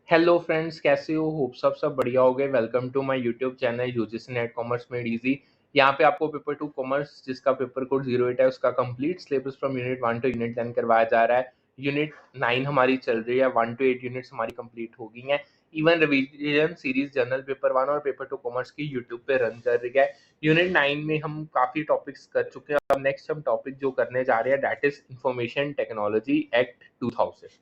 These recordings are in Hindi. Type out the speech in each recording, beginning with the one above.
हेलो फ्रेंड्स, कैसे हो? होप सब बढ़िया हो गए। Welcome to my YouTube channel UGC NET commerce made easy. यहाँ पे आपको पेपर 2 कॉमर्स जिसका पेपर कोड 08 है उसका complete syllabus from unit 1 to unit 10 करवाया जा रहा है। यूनिट 9 हमारी चल रही है, 1 to 8 यूनिट्स हमारी कंप्लीट हो गई हैं। Even revision series general paper 1 और पेपर 2 कॉमर्स की यूट्यूब पे रन कर रही है। यूनिट 9 में हम काफ़ी टॉपिक्स कर चुके हैं। अब नेक्स्ट हम टॉपिक जो करने जा रहे हैं that is information technology act 2000।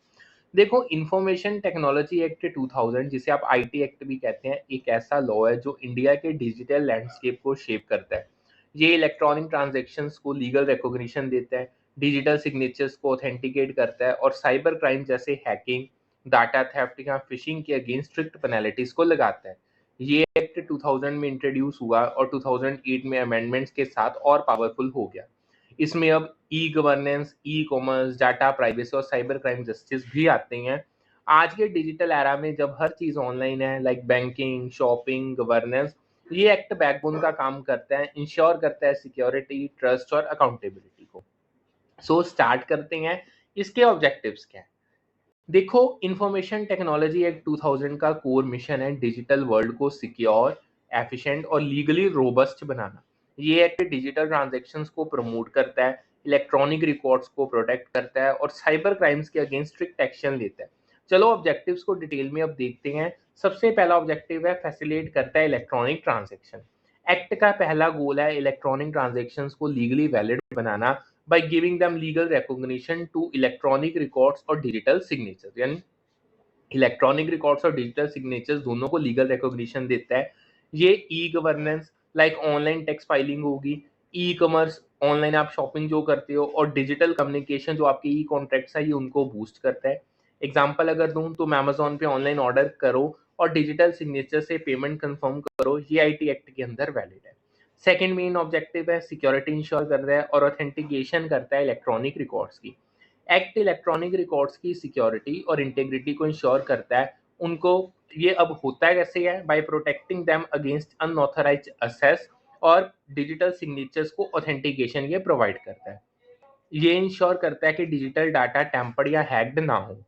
देखो, इंफॉर्मेशन टेक्नोलॉजी एक्ट 2000 जिसे आप आईटी एक्ट भी कहते हैं, एक ऐसा लॉ है जो इंडिया के डिजिटल लैंडस्केप को शेप करता है। ये इलेक्ट्रॉनिक ट्रांजैक्शंस को लीगल रिकॉग्निशन देता है, डिजिटल सिग्नेचर्स को ऑथेंटिकेट करता है और साइबर क्राइम जैसे हैकिंग, डाटा थेफ्ट या फिशिंग के अगेंस्ट स्ट्रिक्ट पेनल्टीज को लगाता है। ये एक्ट 2000 में इंट्रोड्यूस हुआ और 2008 में अमेंडमेंट्स के साथ और पावरफुल हो गया। इसमें अब e governance, e commerce, data privacy और साइबर क्राइम जस्टिस भी आते हैं। आज के डिजिटल एरा में जब हर चीज़ ऑनलाइन है, लाइक बैंकिंग, शॉपिंग, गवर्नेंस, ये एक्ट बैकबोन का काम करता है, इंश्योर करता है सिक्योरिटी, ट्रस्ट और अकाउंटेबिलिटी को। सो स्टार्ट करते हैं, इसके ऑब्जेक्टिव्स क्या है। देखो, इंफॉर्मेशन टेक्नोलॉजी एक्ट 2000 का कोर मिशन है डिजिटल वर्ल्ड को सिक्योर, एफिशिएंट और लीगली रोबस्ट बनाना। ये एक्ट डिजिटल ट्रांजैक्शंस को प्रमोट करता है, इलेक्ट्रॉनिक रिकॉर्ड्स को प्रोटेक्ट करता है और साइबर क्राइम्स के अगेंस्ट स्ट्रिक्ट एक्शन लेता है। चलो ऑब्जेक्टिव्स को डिटेल में अब देखते हैं। सबसे पहला ऑब्जेक्टिव है फैसिलिटेट करता है इलेक्ट्रॉनिक ट्रांजैक्शन। एक्ट का पहला गोल है इलेक्ट्रॉनिक ट्रांजैक्शंस को legally valid banana by giving them legal recognition to electronic records और digital signatures। यानी इलेक्ट्रॉनिक रिकॉर्ड्स और डिजिटल सिग्नेचर्स दोनों को लीगल रिकॉग्निशन देता है। ये e governance, like online tax filing होगी, ई कॉमर्स, ऑनलाइन आप शॉपिंग जो करते हो, और डिजिटल कम्युनिकेशन जो आपके ई कॉन्ट्रैक्ट्स है ये उनको बूस्ट करता है। एग्जाम्पल अगर दूं तो अमेजोन पे ऑनलाइन ऑर्डर करो और डिजिटल सिग्नेचर से पेमेंट कंफर्म करो, ये आईटी एक्ट के अंदर वैलिड है। सेकेंड मेन ऑब्जेक्टिव है सिक्योरिटी इंश्योर कर रहा है और ऑथेंटिकेशन करता है इलेक्ट्रॉनिक रिकॉर्ड्स की। एक्ट इलेक्ट्रॉनिक रिकॉर्ड्स की सिक्योरिटी और इंटेग्रिटी को इंश्योर करता है। उनको ये अब होता है कैसे है, by protecting them against unauthorized access और डिजिटल सिग्नेचर्स को ऑथेंटिकेशन ये प्रोवाइड करता है। ये इंश्योर करता है कि डिजिटल डाटा टैम्पर्ड या हैक्ड ना हो।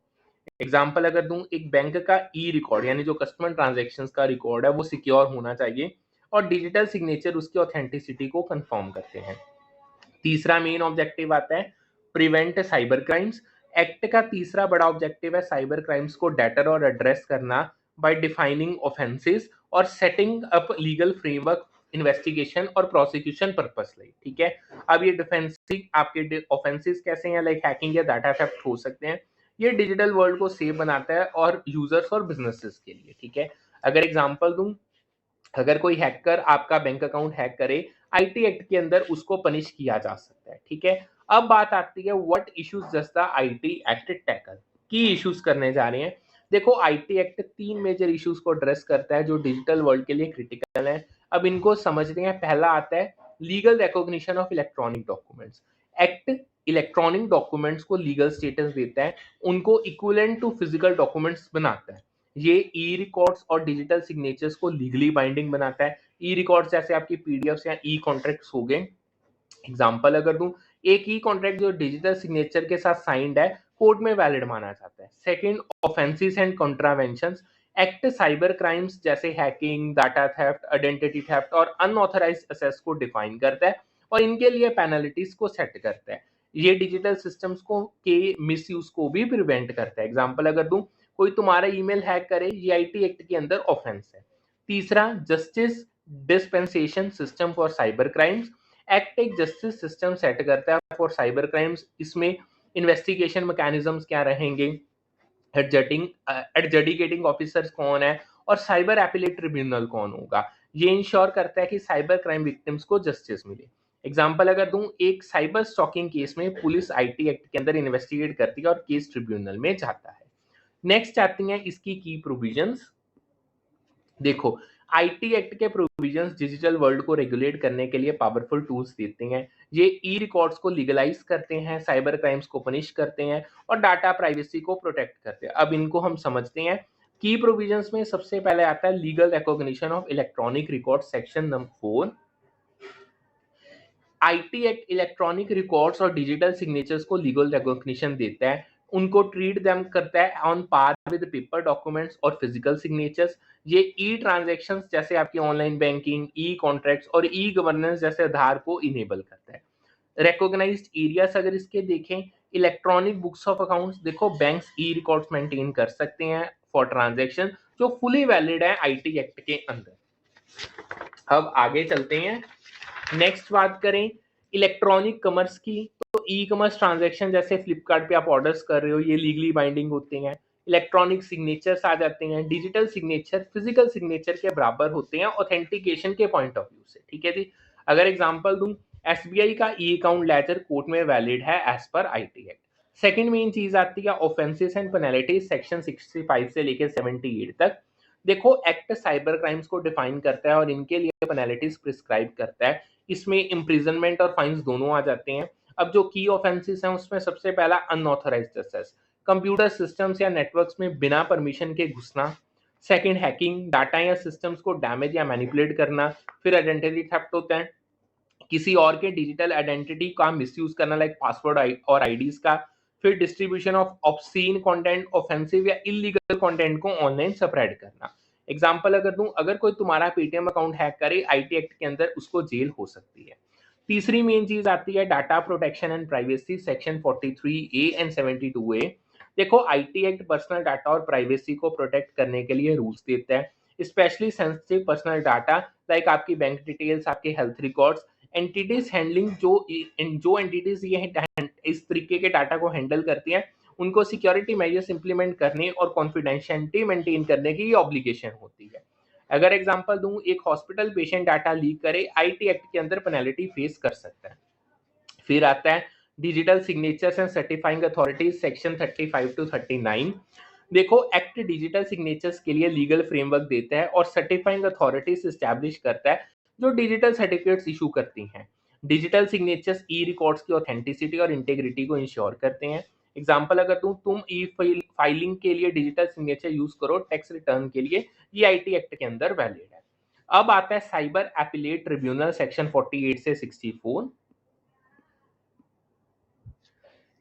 एग्जाम्पल अगर दूं, एक बैंक का ई रिकॉर्ड यानी जो कस्टमर ट्रांजैक्शंस का रिकॉर्ड है वो सिक्योर होना चाहिए और डिजिटल सिग्नेचर उसकी ऑथेंटिसिटी को कंफर्म करते हैं। तीसरा मेन ऑब्जेक्टिव आता है प्रिवेंट साइबर क्राइम्स। एक्ट का तीसरा बड़ा ऑब्जेक्टिव है साइबर क्राइम्स को डेटर और एड्रेस करना बाय डिफाइनिंग ऑफेंसेस और setting up legal framework investigation और प्रोसिक्यूशन पर्पस लिए। ठीक है, अब ये डिफेंसिव आपके ऑफेंसेस कैसे हैं, लाइक हैकिंग या डाटा थेफ्ट हो सकते हैं। ये डिजिटल वर्ल्ड को सेफ बनाता है और यूजर्स और बिजनेसेस के लिए। ठीक है, अगर एग्जांपल दूं, अगर कोई हैकर आपका बैंक अकाउंट हैक करे, आईटी एक्ट के अंदर उसको पनिश किया जा सकता है। ठीक है, अब बात आती है what issues does the IT act tackle, की इश्यूज करने जा रहे हैं। देखो, आईटी एक्ट 3 मेजर इश्यूज को एड्रेस करता है जो डिजिटल वर्ल्ड के लिए क्रिटिकल है। अब इनको समझते हैं। पहला आता है legal recognition of electronic documents. Act electronic documents को लीगल स्टेटस देता है, उनको इक्विवेलेंट टू फिजिकल डॉक्यूमेंट्स बनाता है। ये ई रिकॉर्ड्स और डिजिटल सिग्नेचर्स को लीगली बाइंडिंग बनाता है। ई रिकॉर्ड्स जैसे आपकी पीडीएफ या ई कॉन्ट्रैक्ट्स हो गए। एग्जाम्पल अगर दूं, एक ई कॉन्ट्रैक्ट जो डिजिटल सिग्नेचर के साथ साइंड है कोर्ट में वैलिड माना जाता है। Second, offences and contraventions. Act cyber crimes जैसे hacking, data theft, identity theft और अनऑथराइज्ड एक्सेस को डिफाइन करता है और इनके लिए पेनल्टीज को सेट करता है। ये डिजिटल सिस्टम्स को के मिसयूज को भी प्रिवेंट करता है। एग्जाम्पल अगर दूं, कोई तुम्हारा ईमेल हैक करे, ये आईटी एक्ट के अंदर ऑफेंस है। तीसरा, justice dispensation system for cyber crimes. Act एक जस्टिस सिस्टम सेट करता है फॉर साइबर क्राइम्स। इसमें इन्वेस्टिगेशन मैकेनिज्म्स क्या रहेंगे, एडजडिकेटिंग ऑफिसर्स कौन है और साइबर अपीलेट ट्रिब्यूनल कौन होगा। ये इंश्योर करता है कि साइबर क्राइम विक्टिम्स को जस्टिस मिले। एग्जाम्पल अगर दूं, एक साइबर स्टॉकिंग केस में पुलिस आईटी एक्ट के अंदर इन्वेस्टिगेट करती है और केस ट्रिब्यूनल में जाता है। नेक्स्ट आती हैं इसकी की प्रोविजंस। देखो, आईटी एक्ट के प्रोविजंस डिजिटल वर्ल्ड को रेगुलेट करने के लिए पावरफुल टूल्स देते हैं। ये ई रिकॉर्ड्स को लीगलाइज करते हैं, साइबर क्राइम्स को पनिश करते हैं और डाटा प्राइवेसी को प्रोटेक्ट करते हैं। अब इनको हम समझते हैं। की प्रोविजंस में सबसे पहले आता है legal recognition of electronic record, section number 4। IT act electronic records और डिजिटल सिग्नेचर्स को लीगल रिकॉग्निशन देता है उनको ट्रीट देम करता है on par with paper documents और फिजिकल सिग्नेचर्स। ये ई ट्रांजैक्शंस जैसे आपकी ऑनलाइन बैंकिंग, ई कॉन्ट्रैक्ट्स और ई गवर्नेंस जैसे आधार को इनेबल करता है। रिकॉग्नाइज्ड एरियाज अगर इसके देखें, इलेक्ट्रॉनिक बुक्स ऑफ अकाउंट्स, देखो बैंक्स ई रिकॉर्ड्स मेंटेन कर सकते हैं फॉर ट्रांजैक्शन जो फुली वैलिड है आईटी एक्ट के अंदर। अब आगे चलते हैं, नेक्स्ट बात करें इलेक्ट्रॉनिक कॉमर्स की, तो ई कॉमर्स ट्रांजैक्शन जैसे फ्लिपकार्ट पे आप ऑर्डर्स कर रहे हो ये लीगली बाइंडिंग होते हैं। इलेक्ट्रॉनिक सिग्नेचर्स आ जाते हैं, डिजिटल सिग्नेचर फिजिकल सिग्नेचर के बराबर होते हैं ऑथेंटिकेशन के पॉइंट ऑफ व्यू से, ठीक है जी। अगर एग्जांपल दूं, एसबीआई का ई अकाउंट लेजर कोर्ट में वैलिड है as per IT act. Second main चीज आती है ऑफेंसेस एंड पेनल्टीज सेक्शन 65 से लेकर 78 तक। देखो एक्ट साइबर क्राइम्स को डिफाइन करता है और इनके लिए पेनल्टीज प्रिस्क्राइब करता है। इसमें इम्प्रिजनमेंट और फाइन्स दोनों आ जाते हैं। अब जो की ऑफेंसेस हैं उसमें सबसे पहला अनऑथराइज्ड एक्सेस, कंप्यूटर सिस्टम्स या नेटवर्क्स में बिना परमिशन के घुसना। सेकंड हैकिंग, डाटा या सिस्टम्स को डैमेज या मैनिपुलेट करना। फिर आइडेंटिटी थेफ्ट होता है, किसी और के डिजिटल आइडेंटिटी का मिसयूज करना लाइक पासवर्ड और आईडीज का। फिर distribution of obscene content, offensive या इलीगल कंटेंट को ऑनलाइन स्प्रेड करना। एग्जांपल अगर दूं, अगर कोई तुम्हारा पेटीएम अकाउंट हैक करे आईटी एक्ट के अंदर उसको जेल हो सकती है। तीसरी मेन चीज आती है data protection and privacy section 43A and 72A। देखो आईटी एक्ट पर्सनल डाटा और प्राइवेसी को प्रोटेक्ट करने के लिए रूल्स देता है, specially sensitive personal data like आपकी बैंक डिटेल्स, आपके हेल्थ रिकॉर्ड्स। एंटिटीज हैंडलिंग, जो एंटिटीज ये इस तरीके के डाटा को हैंडल करती हैं उनको सिक्योरिटी मेजर्स इंप्लीमेंट करने और कॉन्फिडेंशियलिटी मेंटेन करने की ऑब्लिगेशन होती है। अगर एग्जांपल दूं, एक हॉस्पिटल पेशेंट डाटा लीक करे आईटी एक्ट के अंदर पेनल्टी फेस कर सकता है। फिर आता है digital signatures and certifying authorities section 35 to 39। देखो एक्ट डिजिटल सिग्नेचर्स के लिए लीगल फ्रेमवर्क देता है और सर्टिफाइंग अथॉरिटीज एस्टैब्लिश करता है जो डिजिटल सर्टिफिकेट्स इशू करती हैं। डिजिटल सिग्नेचर्स ई रिकॉर्ड्स की ऑथेंटिसिटी और इंटीग्रिटी को इंश्योर करते हैं। एग्जाम्पल अगर तुम ई फाइलिंग के लिए डिजिटल सिग्नेचर यूज करो टैक्स रिटर्न के लिए, ये आईटी एक्ट के अंदर वैलिड है। अब आता है साइबर एपिलेट ट्रिब्यूनल सेक्शन 48 से 64।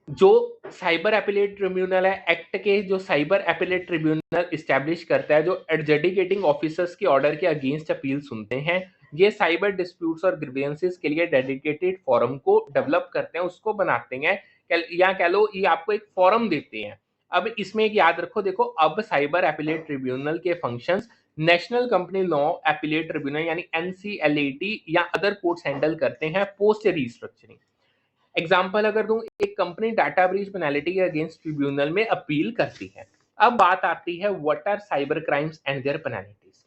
जो साइबर एपिलेट ट्रिब्यूनल है एक्ट के, जो साइबर एपिलेट ट्रिब्यूनल इस्टेब्लिश करता है जो एडजुडिकेटिंग ऑफिसर्स के ऑर्डर के अगेंस्ट अपील सुनते हैं। ये साइबर डिस्प्यूट्स और ग्रीवेंसेस के लिए डेडिकेटेड फोरम को डेवलप करते हैं, उसको बनाते हैं, या कह लो ये आपको एक फोरम देते हैं। अब इसमें एक याद रखो, देखो अब साइबर एपिलेट ट्रिब्यूनल के functions national company law appellate tribunal यानी एनसीएलएटी या अदर कोर्ट्स हैंडल करते हैं पोस्ट रीस्ट्रक्चरिंग। एग्जाम्पल अगर दूं, एक कंपनी डाटा ब्रीच पेनल्टी के अगेंस्ट ट्रिब्यूनल में अपील करती है। अब बात आती है what are cyber crimes and their penalties.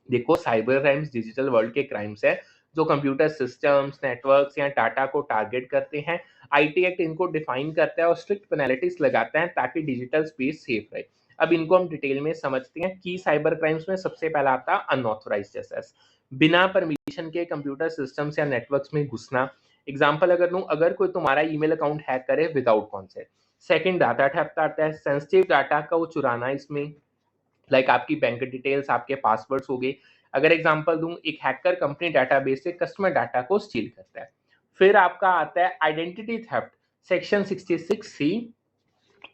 देखो साइबर क्राइम्स डिजिटल वर्ल्ड के क्राइम्स है जो कंप्यूटर सिस्टम्स, नेटवर्क्स या डाटा को टारगेट करते हैं। आईटी एक्ट इनको डिफाइन करता है और स्ट्रिक्ट पेनल्टीज लगाता है ताकि डिजिटल स्पेस सेफ रहे। अब इनको हम डिटेल में समझते हैं कि साइबर क्राइम्स में सबसे पहला आता है अनऑथराइज्ड एक्सेस, बिना परमिशन के कंप्यूटर सिस्टम्स या नेटवर्क्स में घुसना। एग्जाम्पल अगर दूं, अगर कोई तुम्हारा ईमेल अकाउंट हैक करे without consent. Second data theft आता है, सेंसिटिव डाटा का वो चुराना, इसमें लाइक आपकी बैंक डिटेल्स, आपके पासवर्ड्स हो गए। अगर एग्जांपल दूं, एक हैकर कंपनी डाटाबेस से कस्टमर डाटा को स्टील करता है। फिर आपका आता है आइडेंटिटी थेफ्ट सेक्शन 66C,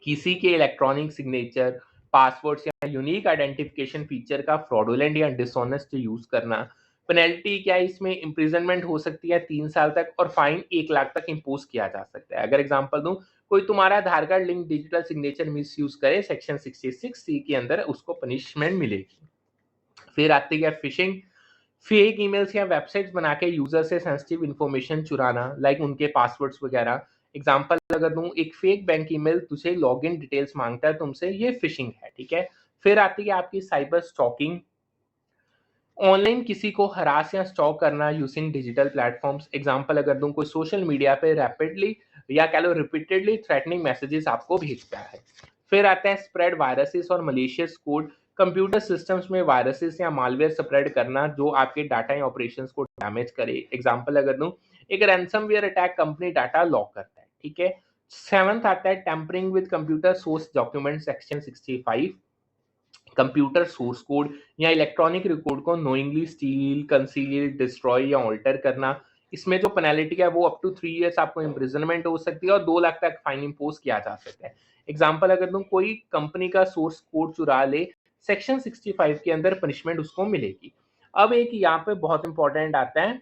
किसी के इलेक्ट्रॉनिक सिग्नेचर, पासवर्ड्स या यूनिक आइडेंटिफिकेशन फीचर का फ्रॉडुलेंट या डिसऑनेस्ट यूज करना। पेनल्टी क्या है इसमें, इंप्रिजनमेंट हो सकती है 3 साल तक और फाइन 1 लाख तक इम्पोज किया जा सकता है। अगर एग्जांपल दूं, कोई तुम्हारा Aadhaar card link digital signature misuse करे सेक्शन 66C के अंदर उसको पनिशमेंट मिलेगी। फिर आती है फिशिंग, फेक ईमेल्स या वेबसाइट्स बना के यूजर से सेंसिटिव इंफॉर्मेशन चुराना लाइक उनके पासवर्ड्स वगैरह। एग्जांपल अगर दूं, एक फेक बैंक ईमेल तुझे लॉगिन डिटेल्स मांगता है तुमसे, ये फिशिंग है, ठीक है। फिर आती है आपकी साइबर स्टॉकिंग, ऑनलाइन किसी को हरास या स्टॉक करना यूजिंग डिजिटल प्लेटफॉर्म्स। एग्जांपल अगर दूं, कोई सोशल मीडिया पे रैपिडली या कह लो रिपीटेडली थ्रेटनिंग मैसेजेस आपको भेजता है। फिर आता है स्प्रेड वायरसेस और मलिशियस कोड, कंप्यूटर सिस्टम्स में वायरसेस या मालवेयर स्प्रेड करना जो आपके डाटा या ऑपरेशंस को डैमेज करे। एग्जांपल अगर दूं, एक ransomware attack company data lock करता है, ठीक है। सेवंथ आता है tampering with computer source document section 65, computer source code या इलेक्ट्रॉनिक रिकॉर्ड को नोइंगली स्टील, कंसील, डिस्ट्रॉय या ऑल्टर करना। इसमें जो पेनल्टी है वो अप टू 3 इयर्स आपको इम्प्रिजनमेंट हो सकती है और 2 लाख तक फाइन इम्पोज किया जा सकता है। एग्जाम्पल अगर दूं, कोई कंपनी का सोर्स कोड चुरा ले, सेक्शन 65 के अंदर पनिशमेंट उसको मिलेगी। अब एक यहाँ पे बहुत इंपॉर्टेंट आता है,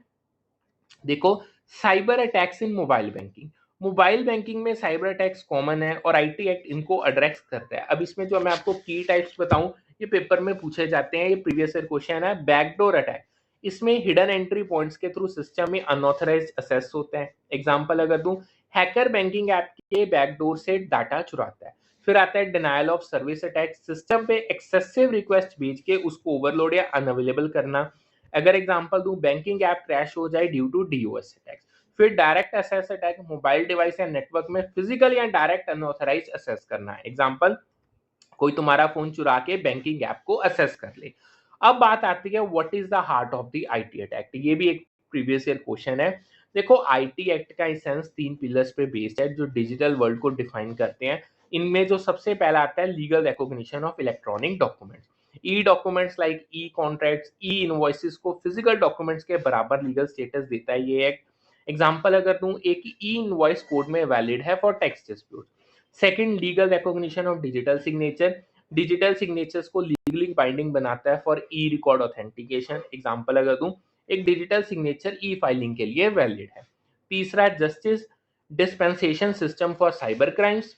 देखो, साइबर अटैक्स इन मोबाइल बैंकिंग में साइबर अटैक्स कॉमन है और आईटी एक्ट इनको एड्रेस करता है। अब इसमें जो मैं आपको की टाइप्स बताऊं, ये पेपर में पूछे जाते हैं, ये प्रीवियस ईयर क्वेश्चन है। बैकडोर अटैक, इसमें हिडन एंट्री पॉइंट्स के थ्रू सिस्टम में अनऑथराइज्ड एक्सेस होते हैं। एग्जांपल अगर दूं, हैकर बैंकिंग ऐप के बैकडोर से डाटा चुराता है। फिर आता है denial of service attack, system पे एक्सेसिव रिक्वेस्ट भेज के उसको ओवरलोड या अनअवेलेबल करना। अगर एग्जांपल दूं, बैंकिंग ऐप क्रैश हो जाए ड्यू टू डीओएस अटैक। फिर direct access attack, mobile device या नेटवर्क में फिजिकल या डायरेक्ट अनऑथराइज्ड एक्सेस करना है। एग्जांपल, कोई तुम्हारा फोन चुरा के बैंकिंग ऐप को असेस कर ले। अब बात आती है what is the heart of the IT attack, ये भी एक प्रीवियस ईयर क्वेश्चन है। देखो, आईटी एक्ट का एसेंस 3 पिलर्स पे बेस्ड है जो डिजिटल वर्ल्ड को डिफाइन करते हैं। इनमें जो सबसे पहला आता है legal recognition of electronic documents. E documents like E contracts, E invoices को फिजिकल डॉक्यूमेंट्स के बराबर लीगल स्टेटस देता है ये एक्ट। एग्जांपल अगर दूं, एक ई इनवॉइस कोर्ट में वैलिड है for tax dispute. Second, legal recognition of digital signature, digital signatures को लीगली बाइंडिंग बनाता है for E record authentication. Example अगर दूं, एक डिजिटल सिग्नेचर ई फाइलिंग के लिए वैलिड है। तीसरा, justice dispensation system for cyber crimes,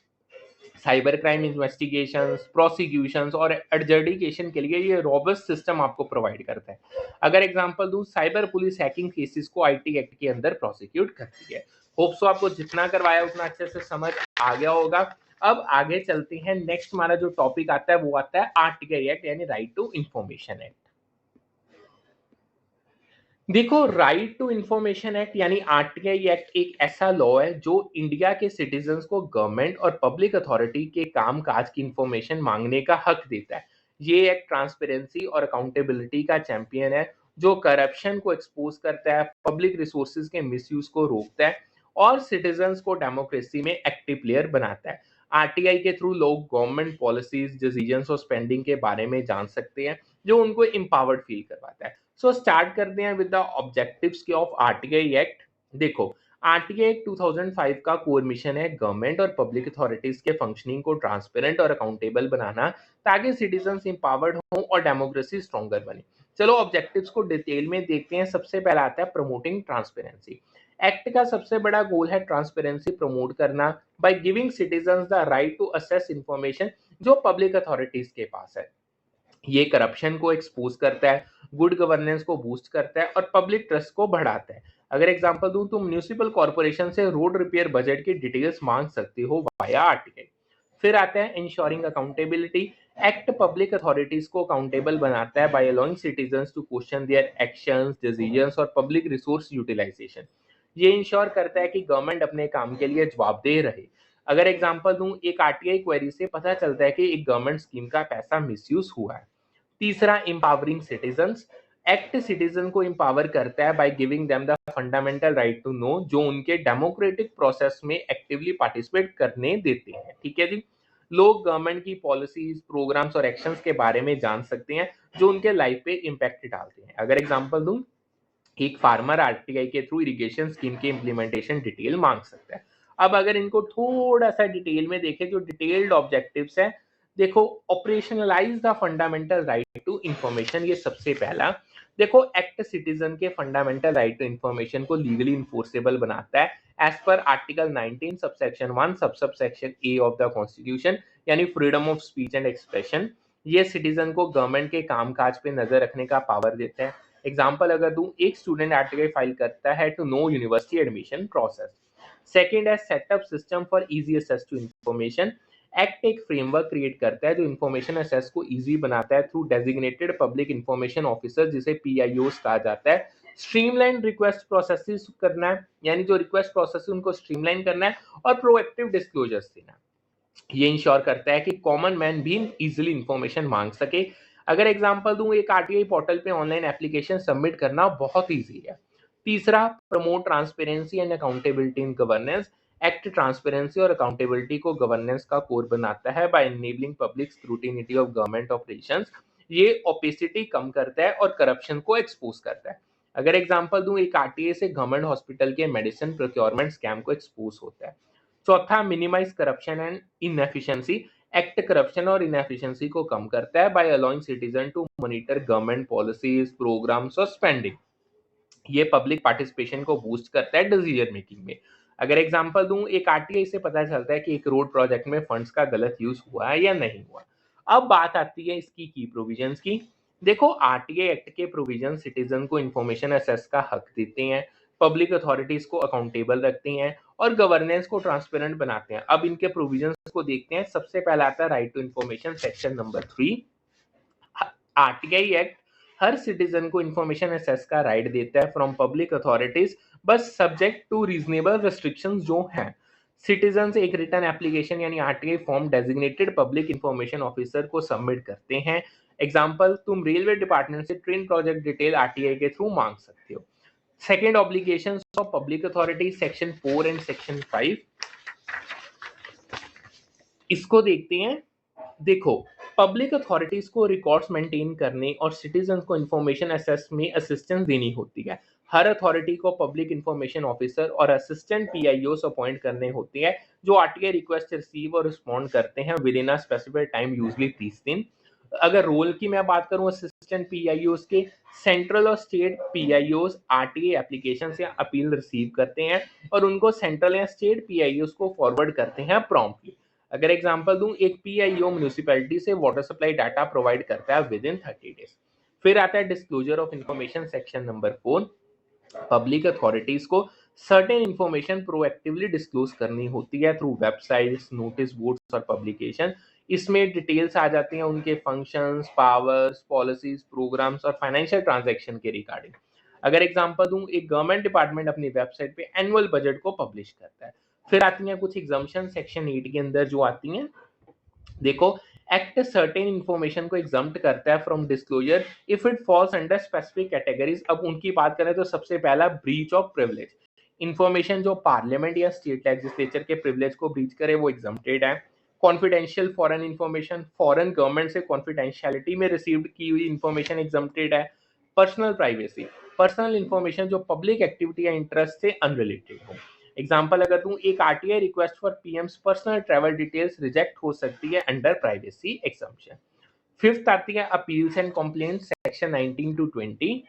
cyber crime investigations, prosecutions और एडजुडिकेशन के लिए ये रोबस्ट सिस्टम आपको प्रोवाइड करता है। अगर एग्जांपल दूं, साइबर पुलिस हैकिंग केसेस को आईटी एक्ट के अंदर प्रोसिक्यूट करती है। होप सो आपको जितना करवाया उतना अच्छे से समझ आ गया होगा। अब आगे चलते हैं, नेक्स्ट हमारा जो टॉपिक आता है वो आता है आरटीआई एक्ट यानी राइट टू इंफॉर्मेशन एक्ट। देखो, राइट टू इंफॉर्मेशन एक्ट यानी आरटीआई एक्ट एक ऐसा लॉ है जो इंडिया के सिटीजन्स को गवर्नमेंट और पब्लिक अथॉरिटी के काम काज की इंफॉर्मेशन मांगने का हक देता है। ये एक ट्रांसपेरेंसी और अकाउंटेबिलिटी का चैंपियन है जो करप्शन को एक्सपोज करता है, पब्लिक रिसोर्सेज के मिसयूज को रोकता है और सिटीजन्स को डेमोक्रेसी में एक्टिव प्लेयर बनाता है। आरटीआई के थ्रू लोग गवर्नमेंट पॉलिसीज, डिसीजंस और स्पेंडिंग के बारे में जान सकते हैं, जो उनको एम्पावर्ड फील करवाता है। सो स्टार्ट करते हैं with the objectives of RTI act. देखो, आरटीआई एक्ट 2005 का कोर मिशन है गवर्नमेंट और पब्लिक अथॉरिटीज के फंक्शनिंग को ट्रांसपेरेंट और अकाउंटेबल बनाना, ताकि सिटीजन्स एम्पावर्ड हों और डेमोक्रेसी स्ट्रॉन्गर बने। चलो ऑब्जेक्टिव्स को डिटेल में देखते हैं। सबसे पहला आता है प्रमोटिंग ट्रांसपेरेंसी। एक्ट का सबसे बड़ा गोल है ट्रांसपेरेंसी प्रमोट करना by giving citizens the right to access information जो पब्लिक अथॉरिटीज के पास है। ये करप्शन को एक्सपोज करता है, गुड गवर्नेंस को बूस्ट करता है और पब्लिक ट्रस्ट को बढ़ाता है। अगर एग्जांपल दूं, तो म्युनिसिपल कॉर्पोरेशन से रोड रिपेयर बजट की डिटेल्स मांग सकते हो वाया आरटीआई। फिर आता है ensuring accountability. Act public authorities को अकाउंटेबल बनाता है by allowing citizens to question their actions, decisions और पब्लिक रिसोर्स यूटिलाइजेशन। ये इंश्योर करता है कि गवर्नमेंट अपने काम के लिए जवाबदेह रहे। अगर एग्जांपल दूं, एक आरटीआई क्वेरी से पता चलता है कि एक गवर्नमेंट स्कीम का पैसा मिसयूज हुआ है। तीसरा, इंपावरिंग सिटीजन्स। एक्ट सिटीजन को इंपावर करता है by giving them the fundamental right to know, जो उनके डेमोक्रेटिक प्रोसेस में एक्टिवली पार्टिसिपेट करने देते हैं। ठीक है जी, लोग गवर्नमेंट की पॉलिसीज, प्रोग्राम्स और एक्शंस के बारे में जान सकते हैं जो उनके लाइफ पे इम्पैक्ट डालते हैं। अगर एग्जांपल दूं, एक फार्मर आरटीआई के थ्रू इरिगेशन स्कीम के इम्प्लीमेंटेशन डिटेल मांग सकता है। अब अगर इनको थोड़ा सा डिटेल में देखें, जो डिटेल्ड ऑब्जेक्टिव्स है, देखो, operationalise the fundamental right to information, ये सबसे पहला। देखो, एक्ट सिटीजन के फंडामेंटल राइट टू इंफॉर्मेशन को लीगली इन्फोर्सेबल बनाता है एज पर article 19 subsection 1 subsection a of the constitution, यानी freedom of speech and expression. ये सिटीजन को गवर्नमेंट के कामकाज पे नजर रखने का पावर देता है। एग्जाम्पल अगर दूं, एक स्टूडेंट आरटीआई फाइल करता है to know university admission process. Second है setup system for easy access to information. Act एक फ्रेमवर्क क्रिएट करता है जो इंफॉर्मेशन एक्सेस को इजी बनाता है through designated public information officer, जिसे पीआईओस कहा जाता है। स्ट्रीमलाइन रिक्वेस्ट प्रोसेसेस करना है, यानी जो रिक्वेस्ट प्रोसेस उनको स्ट्रीमलाइन करना है और प्रोएक्टिव डिस्क्लोजर्स देना है। ये इंश्योर करता है कि कॉमन मैन भी इजीली इंफॉर्मेशन मांग सके। अगर एग्जांपल दूं, एक आरटीआई पोर्टल पे ऑनलाइन एप्लीकेशन सबमिट करना बहुत इजी है। तीसरा, promote transparency and accountability in governance. Act transparency और अकाउंटेबिलिटी को गवर्नेंस का कोर बनाता है by enabling public scrutiny of government operations. ये ओपेसिटी कम करता है और करप्शन को एक्सपोज करता है। अगर एग्जांपल दूं, एक आरटीआई से गवर्नमेंट हॉस्पिटल के मेडिसिन प्रोक्योरमेंट स्कैम को एक्सपोज होता है। चौथा, minimise corruption and inefficiency. Act corruption और इनएफिशिएंसी को कम करता है by allowing citizen to monitor government policies, programmes और स्पेंडिंग। ये पब्लिक पार्टिसिपेशन को बूस्ट करता है डिसीजन मेकिंग में। अगर एग्जांपल दूं, एक आरटीआई से पता चलता है कि एक रोड प्रोजेक्ट में फंड्स का गलत यूज हुआ है या नहीं हुआ। अब बात आती है इसकी की प्रोविजंस की। देखो, आरटीआई एक्ट के प्रोविजन सिटीजन को इंफॉर्मेशन एक्सेस का हक देते हैं, पब्लिक अथॉरिटीज को अकाउंटेबल रखते हैं और गवर्नेंस को ट्रांसपेरेंट बनाते हैं। अब इनके प्रोविजंस को देखते हैं। सबसे पहला आता है right to information, section number 3। RTI act हर सिटीजन को इंफॉर्मेशन एक्सेस का राइट देता है फ्रॉम पब्लिक अथॉरिटीज, बस सब्जेक्ट टू रीजनेबल रेस्ट्रिक्शंस जो हैं। सिटीजन एक रिटर्न एप्लीकेशन यानी RTI form designated public information officer को सबमिट करते हैं। एग्जांपल, तुम रेलवे डिपार्टमेंट से ट्रेन प्रोजेक्ट डिटेल आरटीआई के थ्रू मांग सकते हो। Second, obligations of public authority, section 4 and section 5। इसको देखते हैं। देखो, पब्लिक अथॉरिटीज को रिकॉर्ड्स मेंटेन करने और सिटीजन को इंफॉर्मेशन एक्सेस में असिस्टेंस देनी होती है। हर अथॉरिटी को पब्लिक इंफॉर्मेशन ऑफिसर और असिस्टेंट पीआईओस अपॉइंट करने होते हैं जो आरटीआई रिक्वेस्ट रिसीव और रिस्पॉन्ड करते हैं with in a specified time, usually 30 दिन। अगर रोल की मैं बात करूं असिस्टेंट पीआईओस के, सेंट्रल और स्टेट पीआईओस आरटीआई एप्लीकेशन या अपील रिसीव करते हैं और उनको सेंट्रल या स्टेट पीआईओस को फॉरवर्ड करते हैं प्रॉम्प्टली। अगर एग्जांपल दूं, एक पीआईओ म्युनिसिपैलिटी से वाटर सप्लाई डाटा प्रोवाइड करता है विद इन 30 डेज। फिर आता है disclosure of information, section number 4। Public authorities को सर्टेन इंफॉर्मेशन प्रोएक्टिवली डिस्क्लोज करनी होती है थ्रू वेबसाइट्स, नोटिस बोर्ड्स और पब्लिकेशन। इसमें डिटेल्स आ जाती हैं उनके फंक्शंस, पावर्स, पॉलिसीज, प्रोग्राम्स और फाइनेंशियल ट्रांजैक्शन के रिगार्डिंग। अगर एग्जांपल दूं, एक गवर्नमेंट डिपार्टमेंट अपनी वेबसाइट पे एनुअल बजट को पब्लिश करता है। फिर आती हैं कुछ एग्जाम्पशन सेक्शन 8 के अंदर जो आती हैं। देखो, एक्ट सर्टेन इंफॉर्मेशन को एग्जम्प्ट करता है from disclosure if it falls under specific categories. अब उनकी बात करें तो सबसे पहला, ब्रीच ऑफ प्रिविलेज। इंफॉर्मेशन जो पार्लियामेंट या स्टेट लेजिस्लेचर के प्रिविलेज को ब्रीच करे वो एग्जम्प्टेड है। Confidential foreign information, foreign government से कॉन्फिडेंशियलिटी में रिसीव्ड की हुई इंफॉर्मेशन एग्जम्प्टेड है। पर्सनल प्राइवेसी, पर्सनल इंफॉर्मेशन जो पब्लिक एक्टिविटी या इंटरेस्ट से अनरिलेटेड हो। एग्जाम्पल अगर दूं, एक RTI request for PM's personal travel details reject हो सकती है अंडर प्राइवेसी एक्सम्पशन। फिफ्थ आती है appeals and complaints, section 19 to 20।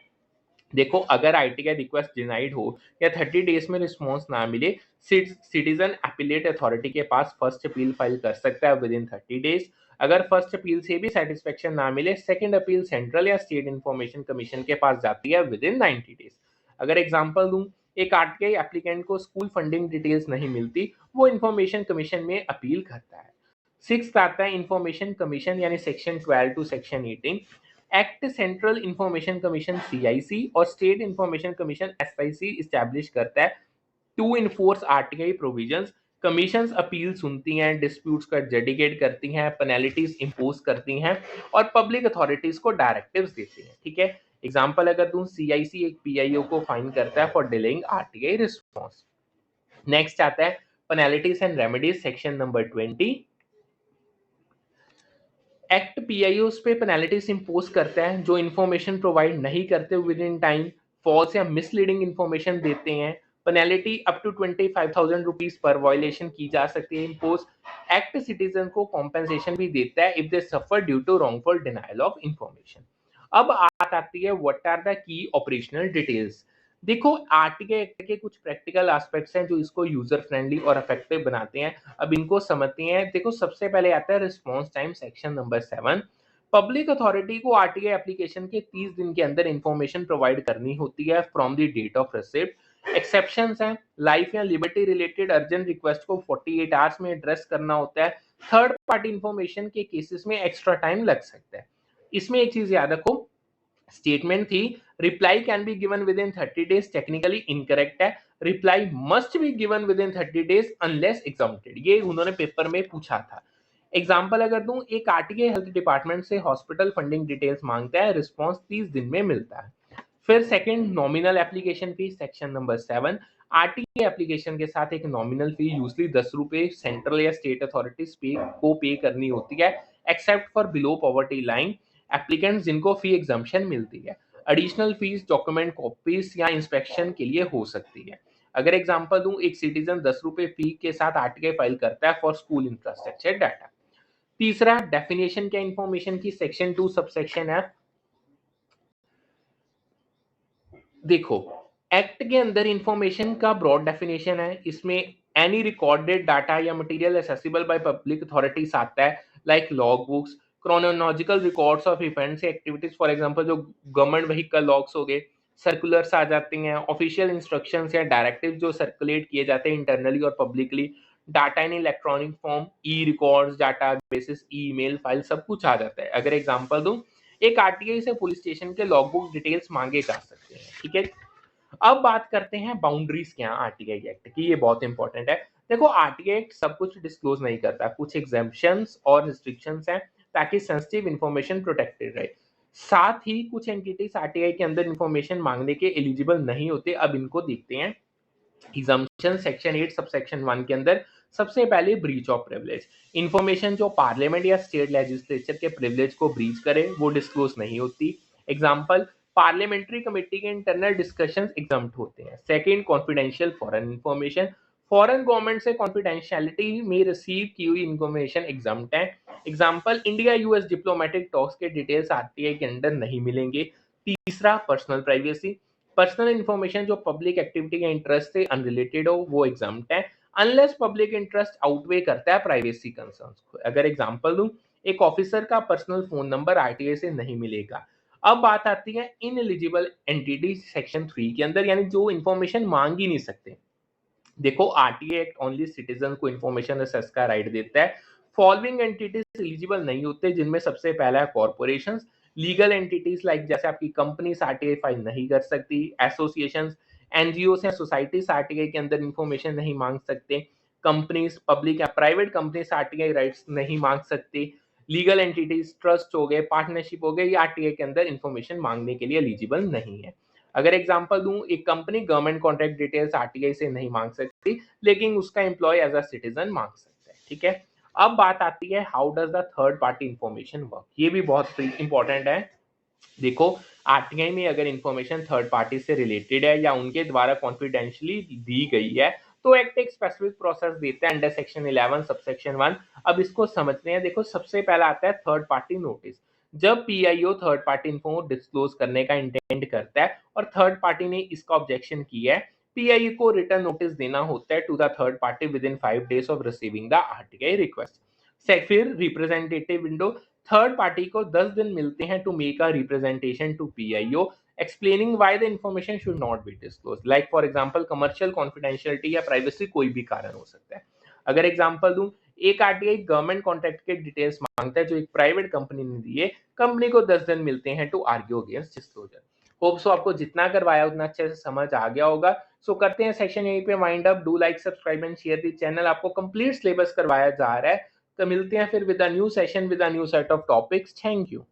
देखो, अगर आरटीआई रिक्वेस्ट डिनाइड हो या 30 डेज में रिस्पॉन्स ना मिले, सिटीजन अपीलेट अथॉरिटी के पास फर्स्ट अपील फाइल कर सकता है विद इन 30 डेज। अगर फर्स्ट अपील से भी सेटिस्फेक्शन ना मिले, सेकंड अपील सेंट्रल या स्टेट इंफॉर्मेशन कमीशन के पास जाती है विद इन 90 डेज। अगर एग्जांपल दूं, एक आरटीआई एप्लीकेंट को स्कूल फंडिंग डिटेल्स नहीं मिलती, वो इंफॉर्मेशन कमीशन में अपील करता है। सिक्स्थ आता है इंफॉर्मेशन कमीशन यानी section 12 to section 18। Act central information commission CIC और state information commission SIC establish करता है to enforce RTI provisions. Commissions appeal सुनती हैं, डिस्प्यूट्स का एडजुडिकेट करती हैं, पेनल्टीज इंपोज करती हैं और पब्लिक अथॉरिटीज को डायरेक्टिव्स देती हैं। ठीक है, एग्जांपल अगर दूं, सीआईसी एक पीआईओ को फाइन करता है for delaying RTI response. Next आता है penalties and remedies, section number 20। Act PIOs पे पेनल्टीज इंपोज करता है जो इन्फॉर्मेशन प्रोवाइड नहीं करते विद इन टाइम, फॉल्स या मिसलीडिंग इन्फॉर्मेशन देते हैं। पेनल्टी अप टू 25,000 रुपीज पर वायलेशन की जा सकती है इंपोज। एक्ट सिटीजन को कॉम्पेंसेशन भी देता है if they suffer due to wrongful denial of information. अब बात आती है what are the key operational details. देखो, आरटीआई एक्ट के कुछ प्रैक्टिकल एस्पेक्ट्स हैं जो इसको यूजर फ्रेंडली और इफेक्टिव बनाते हैं। अब इनको समझते हैं। देखो, सबसे पहले आता है response time, section number 7। Public authority को आरटीआई एप्लीकेशन के 30 दिन के अंदर इंफॉर्मेशन प्रोवाइड करनी होती है from the date of receipt. Exceptions हैं, लाइफ या लिबर्टी रिलेटेड अर्जेंट रिक्वेस्ट को 48 आवर्स में एड्रेस करना होता है। थर्ड पार्टी इंफॉर्मेशन के केसेस में एक्स्ट्रा टाइम लग सकता है। इसमें एक चीज याद रखो, स्टेटमेंट थी reply can be given within 30 days, technically incorrect है। Reply must be given within 30 days unless exempted, ये उन्होंने पेपर में पूछा था। एग्जाम्पल अगर दूं, एक आरटीआई हेल्थ डिपार्टमेंट से हॉस्पिटल फंडिंग डिटेल्स मांगता है, रिस्पांस 30 दिन में मिलता है। फिर second, nominal application fee, section number 7। RTI application के साथ एक नॉमिनल फी यूजली 10 रुपए सेंट्रल या स्टेट अथॉरिटीज को पे करनी होती है except for below poverty line applicants जिनको फी एग्जम्पशन मिलती है। एडिशनल फीस डॉक्यूमेंट कॉपीज या इंस्पेक्शन के लिए हो सकती है। अगर एग्जांपल दूं, एक सिटीजन 10 रुपए फी के साथ आरटीआई फाइल करता है फॉर स्कूल इंफ्रास्ट्रक्चर डाटा। तीसरा, डेफिनेशन क्या इंफॉर्मेशन की, सेक्शन 2 सबसेक्शन एफ। देखो, एक्ट के अंदर इंफॉर्मेशन का ब्रॉड डेफिनेशन है, इसमें एनी रिकॉर्डेड डाटा या material accessible by public authorities आता है, like log books, chronological records of events activities, for example जो गवर्नमेंट व्हीकल लॉग्स हो गए, सर्कुलर्स आ जाते हैं, ऑफिशियल इंस्ट्रक्शंस या डायरेक्टिव जो सर्कुलेट किए जाते हैं इंटरनली और publicly, data in electronic form, E records, data basis, email file, सब कुछ आ जाता है। अगर एग्जांपल दूं, एक आरटीआई से पुलिस स्टेशन के लॉगबुक डिटेल्स मांगे जा सकते हैं, ठीक है। अब बात करते हैं बाउंड्रीज क्या आरटीआई एक्ट की, ये बहुत इंपॉर्टेंट है। देखो, आरटीआई एक्ट सब कुछ डिस्क्लोज नहीं करता, कुछ एग्जेम्पशंस और रिस्ट्रिक्शंस हैं ताकि सेंसिटिव इंफॉर्मेशन प्रोटेक्टेड रहे। साथ ही कुछ एंटिटीज आरटीआई के अंदर इंफॉर्मेशन मांगने के एलिजिबल नहीं होते। अब इनको देखते हैं। एग्जम्पशन सेक्शन 8 सबसेक्शन 1 के अंदर सबसे पहले ब्रीच ऑफ प्रिविलेज, इंफॉर्मेशन जो पार्लियामेंट या स्टेट लेजिस्लेचर के प्रिविलेज को ब्रीच करे वो डिस्क्लोज नहीं होती। एग्जांपल, पार्लियामेंट्री कमेटी के इंटरनल डिस्कशंस एग्जम्प्ट होते हैं। Second, confidential foreign information, foreign government से कॉन्फिडेंशियलिटी में रिसीव की हुई इंफॉर्मेशन एग्जम्प्ट है। Example, India US diplomatic talks के डिटेल्स आरटीआई के अंदर नहीं मिलेंगे। तीसरा, पर्सनल प्राइवेसी, पर्सनल इंफॉर्मेशन जो पब्लिक एक्टिविटी या इंटरेस्ट से अनरिलेटेड हो वो एग्जम्प्ट है, अनलेस पब्लिक इंटरेस्ट आउटवे करता है प्राइवेसी कंसर्न्स को। अगर एग्जांपल दूं, एक ऑफिसर का पर्सनल फोन नंबर आरटीआई से नहीं मिलेगा। अब बात आती है इन एलिजिबल एंटिटी सेक्शन 3 के अंदर, यानी जो इंफॉर्मेशन मांग ही नहीं सकते। देखो, आरटीआई एक्ट ओनली सिटीजन को इंफॉर्मेशन एक्सेस का राइट देता है। फॉलोइंग एंटिटीज एलिजिबल नहीं होते, जिनमें सबसे पहला है कॉर्पोरेशंस, लीगल एंटिटीज लाइक जैसे आपकी कंपनी आरटीआई फाइल नहीं कर सकती, एसोसिएशंस, एनजीओ या सोसाइटीज आरटीआई के अंदर इंफॉर्मेशन नहीं मांग सकते, कंपनीज, पब्लिक या प्राइवेट कंपनीज आरटीआई राइट्स नहीं मांग सकते, लीगल एंटिटीज, ट्रस्ट हो गए, पार्टनरशिप हो गए, ये आरटीआई के अंदर इंफॉर्मेशन मांगने के लिए एलिजिबल नहीं है। अगर एग्जांपल दूं, एक company government contract details RTI से नहीं मांग सकती, लेकिन उसका एम्प्लॉय एज अ सिटीजन मांग सकता है, ठीक है। अब बात आती है how does the third party information work, ये भी बहुत इंपॉर्टेंट है। देखो, आरटीआई में अगर इंफॉर्मेशन थर्ड पार्टी से रिलेटेड है या उनके द्वारा कॉन्फिडेंशियली दी गई है तो एक्ट एक स्पेसिफिक प्रोसेस देता है अंडर सेक्शन 11 सबसेक्शन 1। अब इसको समझते हैं। देखो, सबसे पहला आता है थर्ड पार्टी नोटिस। जब PIO third party info disclose करने का इंटेंड करता है और थर्ड पार्टी ने इसका ऑब्जेक्शन किया है, पीआईओ को रिटर्न नोटिस देना होता है to the third party within 5 days of receiving the RTI request. फिर रिप्रेजेंटेटिव विंडो, थर्ड पार्टी को 10 दिन मिलते हैं to make a representation to PIO explaining why the information should not be disclose, like for example commercial confidentiality या प्राइवेसी, कोई भी कारण हो सकता है। अगर एग्जांपल दूं, एक आरटीआई गवर्नमेंट कॉन्ट्रैक्ट के डिटेल्स मांगता है जो एक प्राइवेट कंपनी ने दिए, कंपनी को 10 दिन मिलते हैं to argue against disclosure. Hope so आपको जितना करवाया उतना अच्छे से समझ आ गया होगा। सो करते हैं सेक्शन यहीं पे wind up. Do like, subscribe and share the channel. आपको कंप्लीट सिलेबस करवाया जा रहा है। तो मिलते हैं फिर with a new session with a new set of topics. Thank you.